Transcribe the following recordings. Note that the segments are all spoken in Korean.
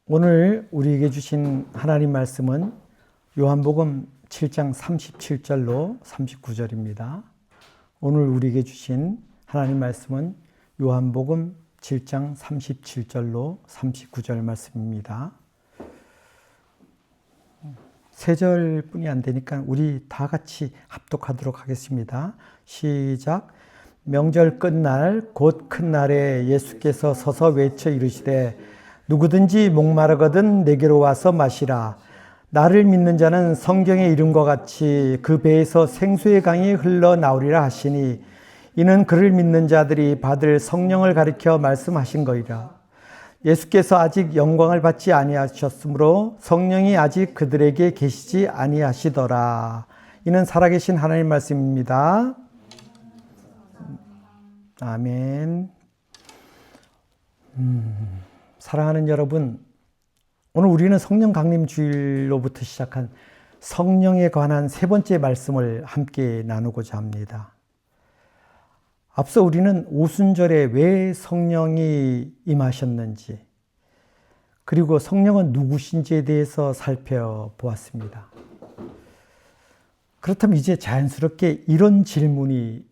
오늘 우리에게 주신 하나님 말씀은 요한복음 7장 37절로 39절입니다. 오늘 우리에게 주신 하나님 말씀은 요한복음 7장 37절로 39절 말씀입니다. 3절뿐이 안 되니까 우리 다 같이 합독하도록 하겠습니다. 시작. 명절 끝날 곧 큰 날에 예수께서 서서 외쳐 이르시되 누구든지 목마르거든 내게로 와서 마시라. 나를 믿는 자는 성경에 이름과 같이 그 배에서 생수의 강이 흘러나오리라 하시니 이는 그를 믿는 자들이 받을 성령을 가리켜 말씀하신 거이라. 예수께서 아직 영광을 받지 아니하셨으므로 성령이 아직 그들에게 계시지 아니하시더라. 이는 살아계신 하나님 말씀입니다. 아멘. 사랑하는 여러분, 오늘 우리는 성령 강림 주일로부터 시작한 성령에 관한 3번째 말씀을 함께 나누고자 합니다. 앞서 우리는 오순절에 왜 성령이 임하셨는지, 그리고 성령은 누구신지에 대해서 살펴보았습니다. 그렇다면 이제 자연스럽게 이런 질문이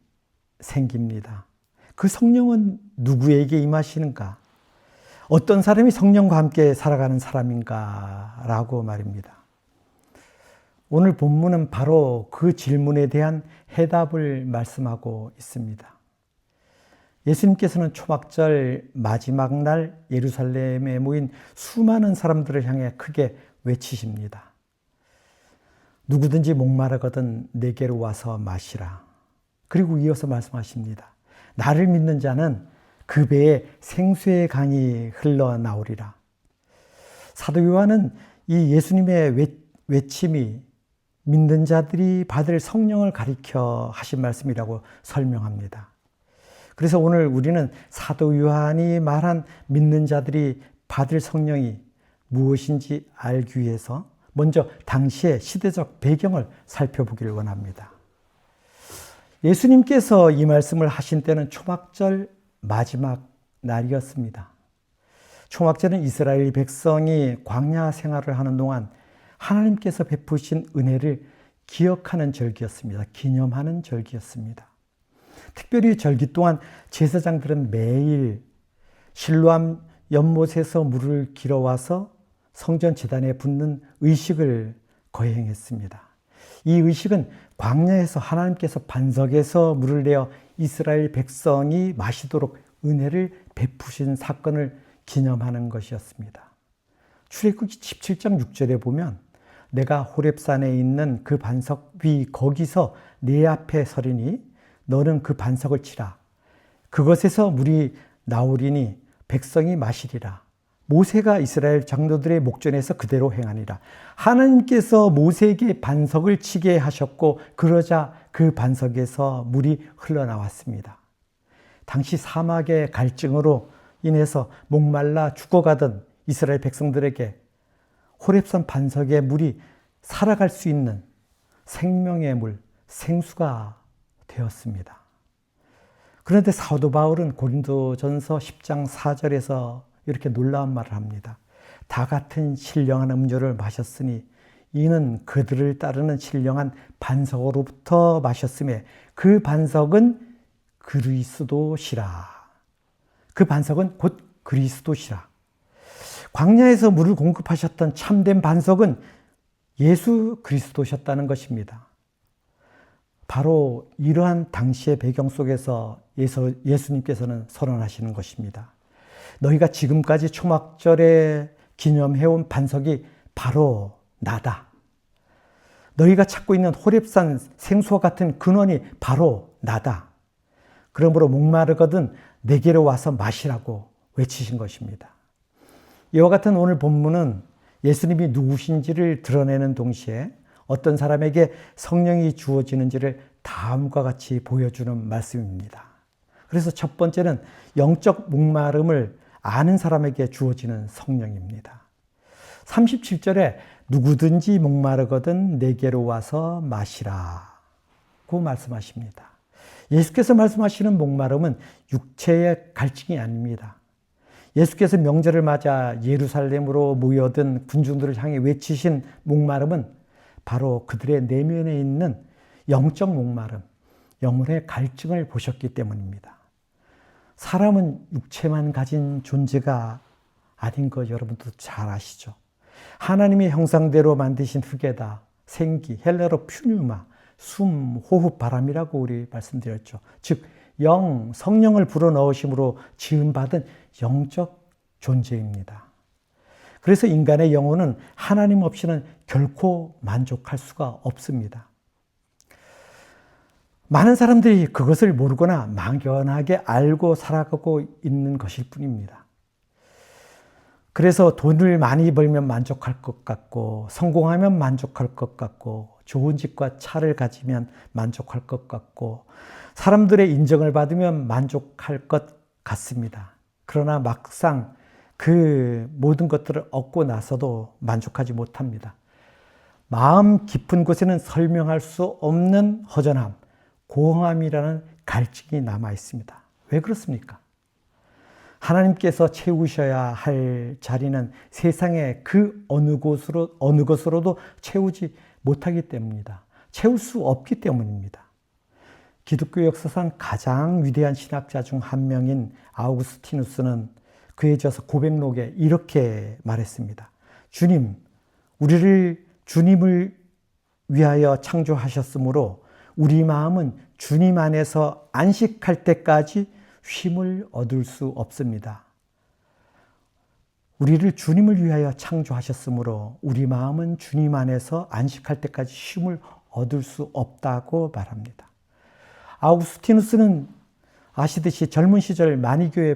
생깁니다. 그 성령은 누구에게 임하시는가? 어떤 사람이 성령과 함께 살아가는 사람인가? 라고 말입니다. 오늘 본문은 바로 그 질문에 대한 해답을 말씀하고 있습니다. 예수님께서는 초막절 마지막 날 예루살렘에 모인 수많은 사람들을 향해 크게 외치십니다. 누구든지 목마르거든 내게로 와서 마시라. 그리고 이어서 말씀하십니다. 나를 믿는 자는 그 배에 생수의 강이 흘러나오리라. 사도 요한은 이 예수님의 외침이 믿는 자들이 받을 성령을 가리켜 하신 말씀이라고 설명합니다. 그래서 오늘 우리는 사도 요한이 말한 믿는 자들이 받을 성령이 무엇인지 알기 위해서 먼저 당시의 시대적 배경을 살펴보기를 원합니다. 예수님께서 이 말씀을 하신 때는 초막절 마지막 날이었습니다. 초막절은 이스라엘 백성이 광야 생활을 하는 동안 하나님께서 베푸신 은혜를 기억하는 절기였습니다. 기념하는 절기였습니다. 특별히 절기 동안 제사장들은 매일 실로암 연못에서 물을 길어와서 성전 제단에 붓는 의식을 거행했습니다. 이 의식은 광야에서 하나님께서 반석에서 물을 내어 이스라엘 백성이 마시도록 은혜를 베푸신 사건을 기념하는 것이었습니다. 출애굽기 17장 6절에 보면 내가 호렙산에 있는 그 반석 위 거기서 내 앞에 서리니 너는 그 반석을 치라. 그것에서 물이 나오리니 백성이 마시리라. 모세가 이스라엘 장로들의 목전에서 그대로 행하니라. 하나님께서 모세에게 반석을 치게 하셨고 그러자 그 반석에서 물이 흘러나왔습니다. 당시 사막의 갈증으로 인해서 목말라 죽어가던 이스라엘 백성들에게 호렙산 반석의 물이 살아갈 수 있는 생명의 물, 생수가 되었습니다. 그런데 사도 바울은 고린도전서 10장 4절에서 이렇게 놀라운 말을 합니다. 다 같은 신령한 음료를 마셨으니 이는 그들을 따르는 신령한 반석으로부터 마셨음에 그 반석은 그리스도시라. 그 반석은 곧 그리스도시라. 광야에서 물을 공급하셨던 참된 반석은 예수 그리스도셨다는 것입니다. 바로 이러한 당시의 배경 속에서 예수님께서는 선언하시는 것입니다. 너희가 지금까지 초막절에 기념해온 반석이 바로 나다. 너희가 찾고 있는 호렙산 생수와 같은 근원이 바로 나다. 그러므로 목마르거든 내게로 와서 마시라고 외치신 것입니다. 이와 같은 오늘 본문은 예수님이 누구신지를 드러내는 동시에 어떤 사람에게 성령이 주어지는지를 다음과 같이 보여주는 말씀입니다. 그래서 첫 번째는 영적 목마름을 아는 사람에게 주어지는 성령입니다. 37절에 누구든지 목마르거든 내게로 와서 마시라고 말씀하십니다. 예수께서 말씀하시는 목마름은 육체의 갈증이 아닙니다. 예수께서 명절을 맞아 예루살렘으로 모여든 군중들을 향해 외치신 목마름은 바로 그들의 내면에 있는 영적 목마름, 영혼의 갈증을 보셨기 때문입니다. 사람은 육체만 가진 존재가 아닌 거 여러분도 잘 아시죠? 하나님의 형상대로 만드신 흙에다 생기, 헬라로 퓨뉴마, 숨, 호흡, 바람이라고 우리 말씀드렸죠. 즉 성령을 불어넣으심으로 지음받은 영적 존재입니다. 그래서 인간의 영혼은 하나님 없이는 결코 만족할 수가 없습니다. 많은 사람들이 그것을 모르거나 막연하게 알고 살아가고 있는 것일 뿐입니다. 그래서 돈을 많이 벌면 만족할 것 같고, 성공하면 만족할 것 같고, 좋은 집과 차를 가지면 만족할 것 같고, 사람들의 인정을 받으면 만족할 것 같습니다. 그러나 막상 그 모든 것들을 얻고 나서도 만족하지 못합니다. 마음 깊은 곳에는 설명할 수 없는 허전함, 공허함이라는 갈증이 남아 있습니다. 왜 그렇습니까? 하나님께서 채우셔야 할 자리는 세상의 그 어느 것으로도 채우지 못하기 때문입니다. 채울 수 없기 때문입니다. 기독교 역사상 가장 위대한 신학자 중 한 명인 아우구스티누스는 그에 져서 고백록에 이렇게 말했습니다. 주님, 우리를 주님을 위하여 창조하셨으므로 우리 마음은 주님 안에서 안식할 때까지 쉼을 얻을 수 없습니다. 우리를 주님을 위하여 창조하셨으므로 우리 마음은 주님 안에서 안식할 때까지 쉼을 얻을 수 없다고 말합니다. 아우구스티누스는 아시듯이 젊은 시절 마니교에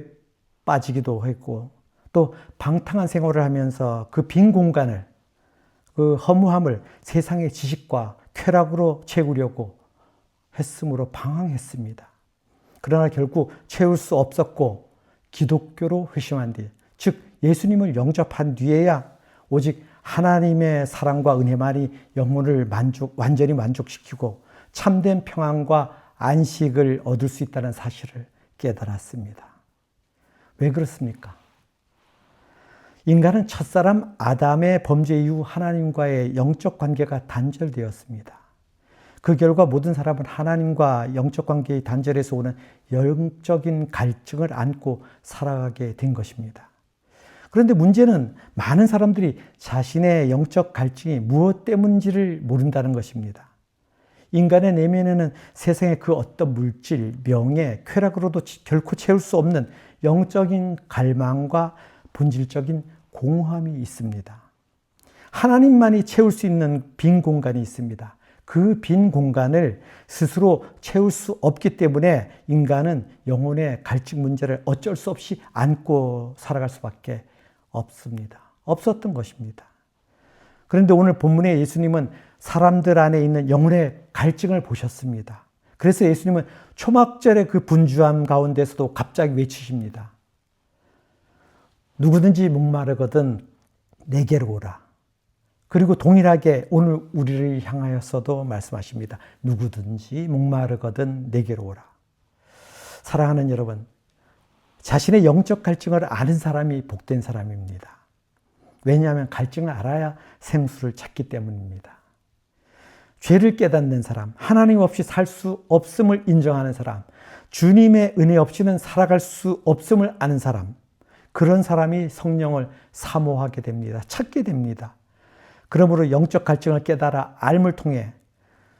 빠지기도 했고 또 방탕한 생활을 하면서 그 빈 공간을, 그 허무함을 세상의 지식과 쾌락으로 채우려고 했으므로 방황했습니다. 그러나 결국 채울 수 없었고 기독교로 회심한 뒤, 즉 예수님을 영접한 뒤에야 오직 하나님의 사랑과 은혜만이 영혼을 완전히 만족시키고 참된 평안과 안식을 얻을 수 있다는 사실을 깨달았습니다. 왜 그렇습니까? 인간은 첫사람 아담의 범죄 이후 하나님과의 영적 관계가 단절되었습니다. 그 결과 모든 사람은 하나님과 영적 관계의 단절에서 오는 영적인 갈증을 안고 살아가게 된 것입니다. 그런데 문제는 많은 사람들이 자신의 영적 갈증이 무엇 때문인지를 모른다는 것입니다. 인간의 내면에는 세상의 그 어떤 물질, 명예, 쾌락으로도 결코 채울 수 없는 영적인 갈망과 본질적인 공허함이 있습니다. 하나님만이 채울 수 있는 빈 공간이 있습니다. 그 빈 공간을 스스로 채울 수 없기 때문에 인간은 영혼의 갈증 문제를 어쩔 수 없이 안고 살아갈 수밖에 없었던 것입니다. 그런데 오늘 본문에 예수님은 사람들 안에 있는 영혼의 갈증을 보셨습니다. 그래서 예수님은 초막절의 그 분주함 가운데서도 갑자기 외치십니다. 누구든지 목마르거든 내게로 오라. 그리고 동일하게 오늘 우리를 향하여서도 말씀하십니다. 누구든지 목마르거든 내게로 오라. 사랑하는 여러분, 자신의 영적 갈증을 아는 사람이 복된 사람입니다. 왜냐하면 갈증을 알아야 생수를 찾기 때문입니다. 죄를 깨닫는 사람, 하나님 없이 살 수 없음을 인정하는 사람, 주님의 은혜 없이는 살아갈 수 없음을 아는 사람, 그런 사람이 성령을 사모하게 됩니다. 찾게 됩니다. 그러므로 영적 갈증을 깨달아 알을 통해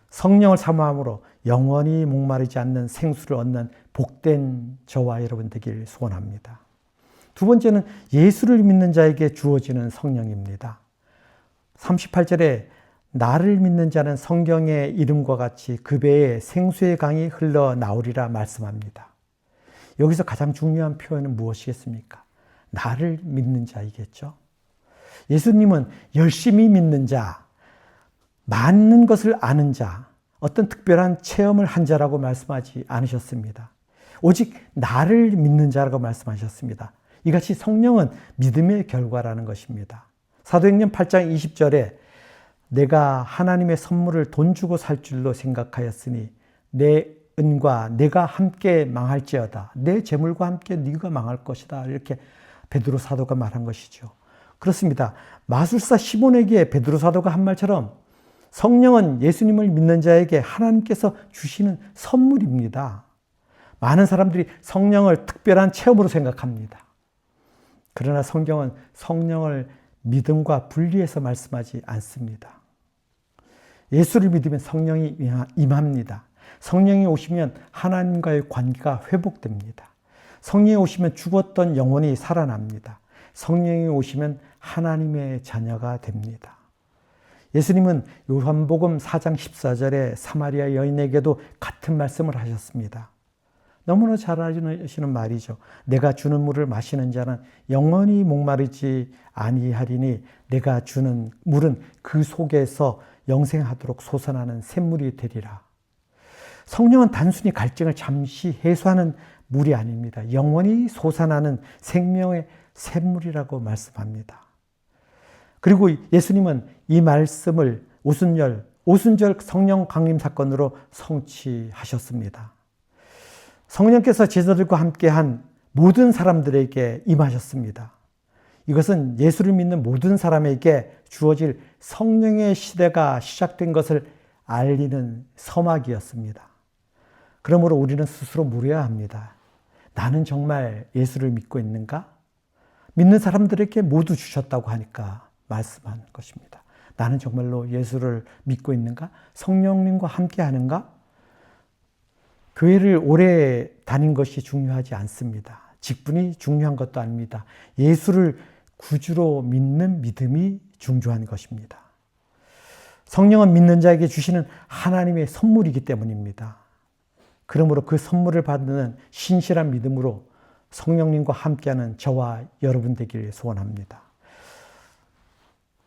성령을 사모함으로 영원히 목마르지 않는 생수를 얻는 복된 저와 여러분 되길 소원합니다. 두 번째는 예수를 믿는 자에게 주어지는 성령입니다. 38절에 나를 믿는 자는 성경의 이름과 같이 그 배에 생수의 강이 흘러나오리라 말씀합니다. 여기서 가장 중요한 표현은 무엇이겠습니까? 나를 믿는 자이겠죠. 예수님은 열심히 믿는 자, 많은 것을 아는 자, 어떤 특별한 체험을 한 자라고 말씀하지 않으셨습니다. 오직 나를 믿는 자라고 말씀하셨습니다. 이같이 성령은 믿음의 결과라는 것입니다. 사도행전 8장 20절에 내가 하나님의 선물을 돈 주고 살 줄로 생각하였으니 내 은과 내가 함께 망할지어다. 내 재물과 함께 네가 망할 것이다. 이렇게 베드로 사도가 말한 것이죠. 그렇습니다. 마술사 시몬에게 베드로 사도가 한 말처럼 성령은 예수님을 믿는 자에게 하나님께서 주시는 선물입니다. 많은 사람들이 성령을 특별한 체험으로 생각합니다. 그러나 성경은 성령을 믿음과 분리해서 말씀하지 않습니다. 예수를 믿으면 성령이 임합니다. 성령이 오시면 하나님과의 관계가 회복됩니다. 성령이 오시면 죽었던 영혼이 살아납니다. 성령이 오시면 하나님의 자녀가 됩니다. 예수님은 요한복음 4장 14절에 사마리아 여인에게도 같은 말씀을 하셨습니다. 너무나 잘 아시는 말이죠. 내가 주는 물을 마시는 자는 영원히 목마르지 아니하리니 내가 주는 물은 그 속에서 영생하도록 솟아나는 샘물이 되리라. 성령은 단순히 갈증을 잠시 해소하는 물이 아닙니다. 영원히 솟아나는 생명의 샘물이라고 말씀합니다. 그리고 예수님은 이 말씀을 오순절 성령 강림 사건으로 성취하셨습니다. 성령께서 제자들과 함께한 모든 사람들에게 임하셨습니다. 이것은 예수를 믿는 모든 사람에게 주어질 성령의 시대가 시작된 것을 알리는 서막이었습니다. 그러므로 우리는 스스로 물어야 합니다. 나는 정말 예수를 믿고 있는가? 믿는 사람들에게 모두 주셨다고 하니까 말씀하는 것입니다. 나는 정말로 예수를 믿고 있는가? 성령님과 함께 하는가? 교회를 오래 다닌 것이 중요하지 않습니다. 직분이 중요한 것도 아닙니다. 예수를 구주로 믿는 믿음이 중요한 것입니다. 성령은 믿는 자에게 주시는 하나님의 선물이기 때문입니다. 그러므로 그 선물을 받는 신실한 믿음으로 성령님과 함께하는 저와 여러분 되기를 소원합니다.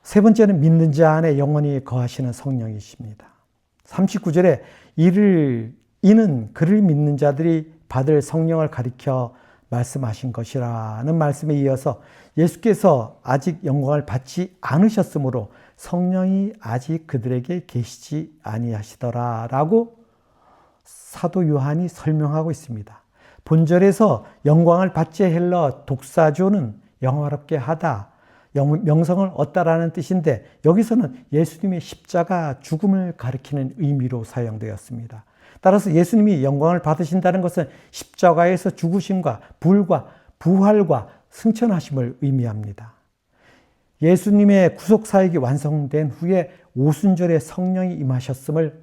세 번째는 믿는 자 안에 영원히 거하시는 성령이십니다. 39절에 이는 그를 믿는 자들이 받을 성령을 가리켜 말씀하신 것이라는 말씀에 이어서 예수께서 아직 영광을 받지 않으셨으므로 성령이 아직 그들에게 계시지 아니하시더라라고 사도 요한이 설명하고 있습니다. 본절에서 영광을 받지 헬러 독사조는 영화롭게 하다, 명성을 얻다라는 뜻인데 여기서는 예수님의 십자가 죽음을 가리키는 의미로 사용되었습니다. 따라서 예수님이 영광을 받으신다는 것은 십자가에서 죽으심과 부활과 승천하심을 의미합니다. 예수님의 구속사역이 완성된 후에 오순절에 성령이 임하셨음을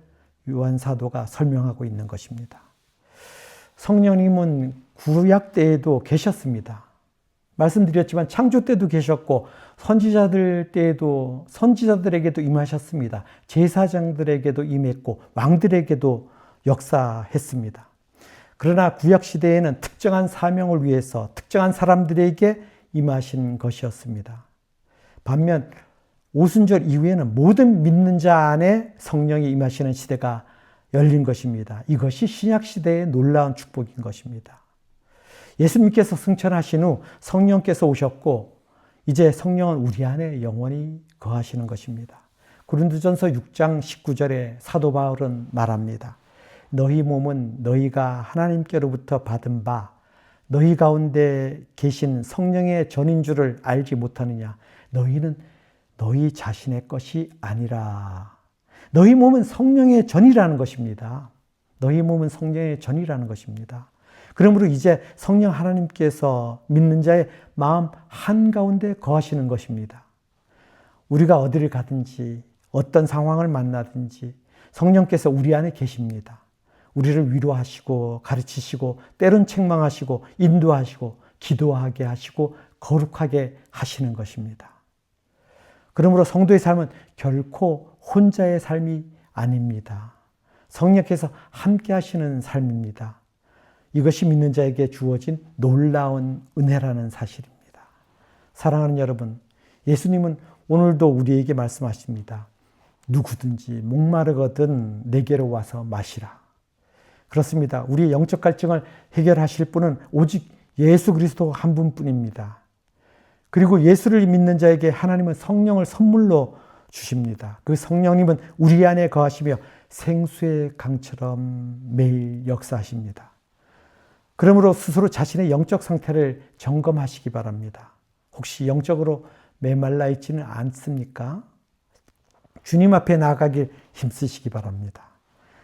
요한 사도가 설명하고 있는 것입니다. 성령님은 구약 때에도 계셨습니다. 말씀드렸지만 창조 때도 계셨고 선지자들에게도 임하셨습니다. 제사장들에게도 임했고 왕들에게도 역사했습니다. 그러나 구약 시대에는 특정한 사명을 위해서 특정한 사람들에게 임하신 것이었습니다. 반면 오순절 이후에는 모든 믿는 자 안에 성령이 임하시는 시대가 열린 것입니다. 이것이 신약 시대의 놀라운 축복인 것입니다. 예수님께서 승천하신 후 성령께서 오셨고 이제 성령은 우리 안에 영원히 거하시는 것입니다. 고린도전서 6장 19절에 사도 바울은 말합니다. 너희 몸은 너희가 하나님께로부터 받은 바 너희 가운데 계신 성령의 전인 줄을 알지 못하느냐. 너희는 너희 자신의 것이 아니라. 너희 몸은 성령의 전이라는 것입니다. 너희 몸은 성령의 전이라는 것입니다. 그러므로 이제 성령 하나님께서 믿는 자의 마음 한가운데 거하시는 것입니다. 우리가 어디를 가든지 어떤 상황을 만나든지 성령께서 우리 안에 계십니다. 우리를 위로하시고 가르치시고 때론 책망하시고 인도하시고 기도하게 하시고 거룩하게 하시는 것입니다. 그러므로 성도의 삶은 결코 혼자의 삶이 아닙니다. 성령께서 함께 하시는 삶입니다. 이것이 믿는 자에게 주어진 놀라운 은혜라는 사실입니다. 사랑하는 여러분, 예수님은 오늘도 우리에게 말씀하십니다. 누구든지 목마르거든 내게로 와서 마시라. 그렇습니다. 우리의 영적 갈증을 해결하실 분은 오직 예수 그리스도 한 분뿐입니다. 그리고 예수를 믿는 자에게 하나님은 성령을 선물로 주십니다. 그 성령님은 우리 안에 거하시며 생수의 강처럼 매일 역사하십니다. 그러므로 스스로 자신의 영적 상태를 점검하시기 바랍니다. 혹시 영적으로 메말라 있지는 않습니까? 주님 앞에 나아가길 힘쓰시기 바랍니다.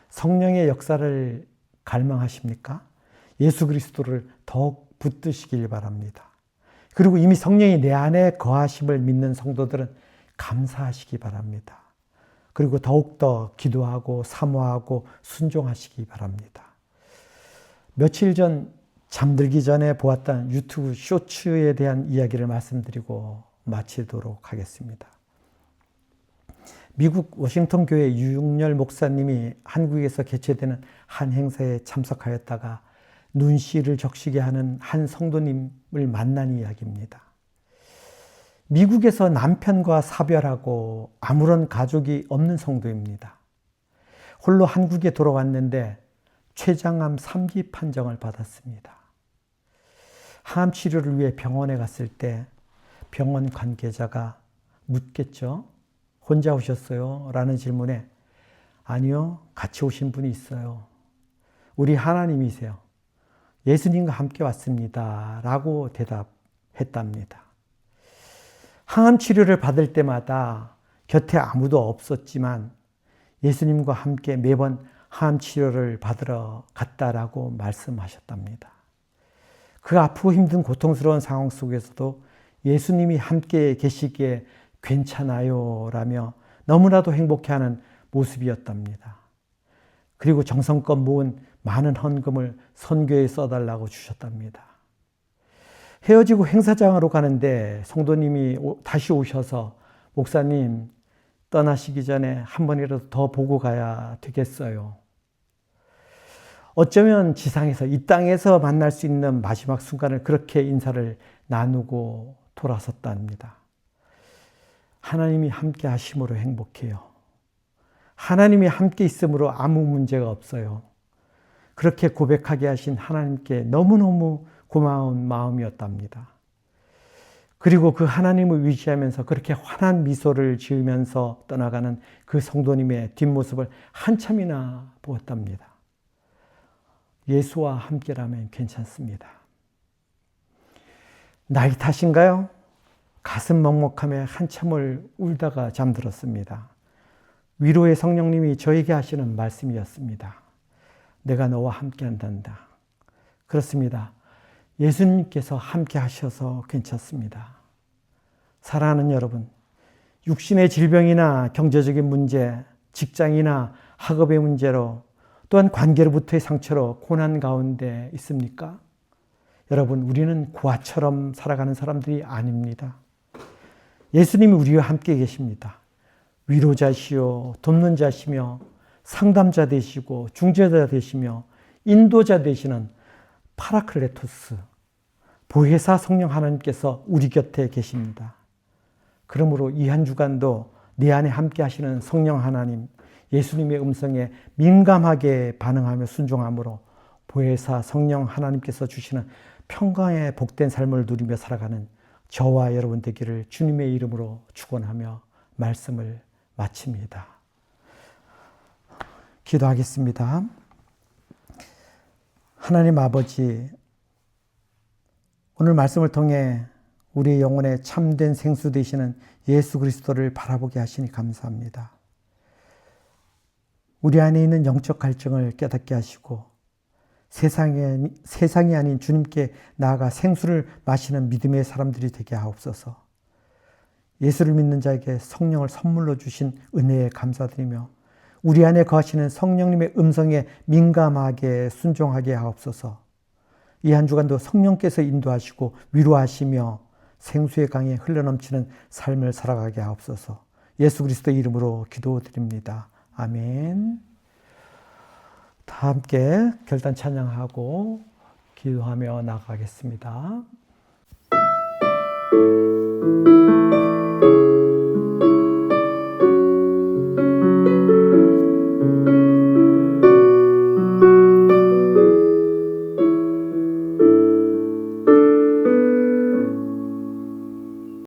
성령의 역사를 갈망하십니까? 예수 그리스도를 더욱 붙드시길 바랍니다. 그리고 이미 성령이 내 안에 거하심을 믿는 성도들은 감사하시기 바랍니다. 그리고 더욱더 기도하고 사모하고 순종하시기 바랍니다. 며칠 전 잠들기 전에 보았던 유튜브 쇼츠에 대한 이야기를 말씀드리고 마치도록 하겠습니다. 미국 워싱턴 교회 유용렬 목사님이 한국에서 개최되는 한 행사에 참석하였다가 눈시를 적시게 하는 한 성도님을 만난 이야기입니다. 미국에서 남편과 사별하고 아무런 가족이 없는 성도입니다. 홀로 한국에 돌아왔는데 췌장암 3기 판정을 받았습니다. 항암 치료를 위해 병원에 갔을 때 병원 관계자가 묻겠죠. 혼자 오셨어요? 라는 질문에 아니요, 같이 오신 분이 있어요. 우리 하나님이세요. 예수님과 함께 왔습니다. 라고 대답했답니다. 항암 치료를 받을 때마다 곁에 아무도 없었지만 예수님과 함께 매번 항암 치료를 받으러 갔다라고 말씀하셨답니다. 그 아프고 힘든 고통스러운 상황 속에서도 예수님이 함께 계시기에 괜찮아요 라며 너무나도 행복해하는 모습이었답니다. 그리고 정성껏 모은 많은 헌금을 선교에 써달라고 주셨답니다. 헤어지고 행사장으로 가는데 성도님이 다시 오셔서 목사님 떠나시기 전에 한 번이라도 더 보고 가야 되겠어요. 어쩌면 지상에서 이 땅에서 만날 수 있는 마지막 순간을 그렇게 인사를 나누고 돌아섰답니다. 하나님이 함께 하심으로 행복해요. 하나님이 함께 있음으로 아무 문제가 없어요. 그렇게 고백하게 하신 하나님께 너무너무 고마운 마음이었답니다. 그리고 그 하나님을 의지하면서 그렇게 환한 미소를 지으면서 떠나가는 그 성도님의 뒷모습을 한참이나 보았답니다. 예수와 함께라면 괜찮습니다. 나이 탓인가요? 가슴 먹먹하며 한참을 울다가 잠들었습니다. 위로의 성령님이 저에게 하시는 말씀이었습니다. 내가 너와 함께 한단다. 그렇습니다. 예수님께서 함께 하셔서 괜찮습니다. 사랑하는 여러분, 육신의 질병이나 경제적인 문제, 직장이나 학업의 문제로 또한 관계로부터의 상처로 고난 가운데 있습니까? 여러분, 우리는 고아처럼 살아가는 사람들이 아닙니다. 예수님이 우리와 함께 계십니다. 위로자시요, 돕는 자시며 상담자 되시고 중재자 되시며 인도자 되시는 파라클레토스, 보혜사 성령 하나님께서 우리 곁에 계십니다. 그러므로 이 한 주간도 내 안에 함께 하시는 성령 하나님, 예수님의 음성에 민감하게 반응하며 순종함으로 보혜사 성령 하나님께서 주시는 평강의 복된 삶을 누리며 살아가는 저와 여러분 되기를 주님의 이름으로 축원하며 말씀을 마칩니다. 기도하겠습니다. 하나님 아버지, 오늘 말씀을 통해 우리 영혼의 참된 생수 되시는 예수 그리스도를 바라보게 하시니 감사합니다. 우리 안에 있는 영적 갈증을 깨닫게 하시고 세상이 아닌 주님께 나아가 생수를 마시는 믿음의 사람들이 되게 하옵소서. 예수를 믿는 자에게 성령을 선물로 주신 은혜에 감사드리며 우리 안에 거하시는 성령님의 음성에 민감하게 순종하게 하옵소서. 이 한 주간도 성령께서 인도하시고 위로하시며 생수의 강에 흘러넘치는 삶을 살아가게 하옵소서. 예수 그리스도의 이름으로 기도드립니다. 아멘. 다 함께 결단 찬양하고 기도하며 나가겠습니다.